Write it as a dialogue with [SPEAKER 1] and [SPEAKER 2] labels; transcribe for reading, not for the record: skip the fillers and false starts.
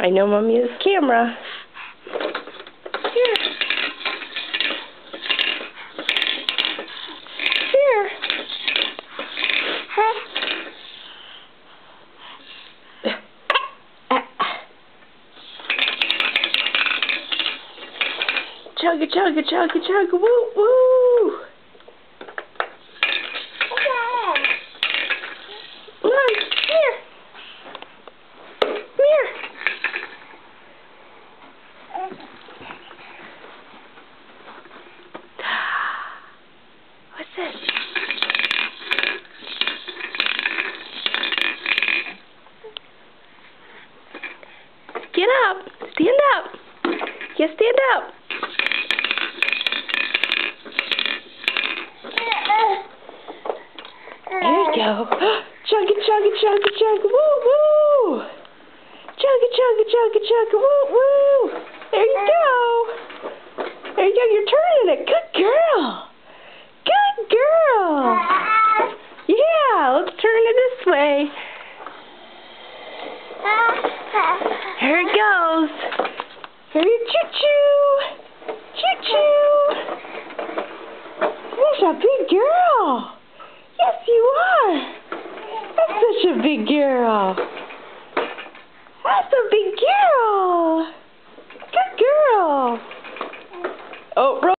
[SPEAKER 1] I know Mommy is camera. Here. Here. Chugga, chugga, chugga, chugga, woo, woo. Come on, here. Come here. What's this? Get up. Stand up. Yes, stand up. There you go. Chugga, chugga, chugga, chugga, woo, woo. Chugga, chugga, chugga, chugga, woo, woo. There you go. There you go. You're turning it. Good girl. Good girl. Yeah, let's turn it this way. Here it goes. Here you choo-choo. Choo-choo. You're a big girl. Yes, you are. That's such a big girl. That's a big girl. Good girl. Oh,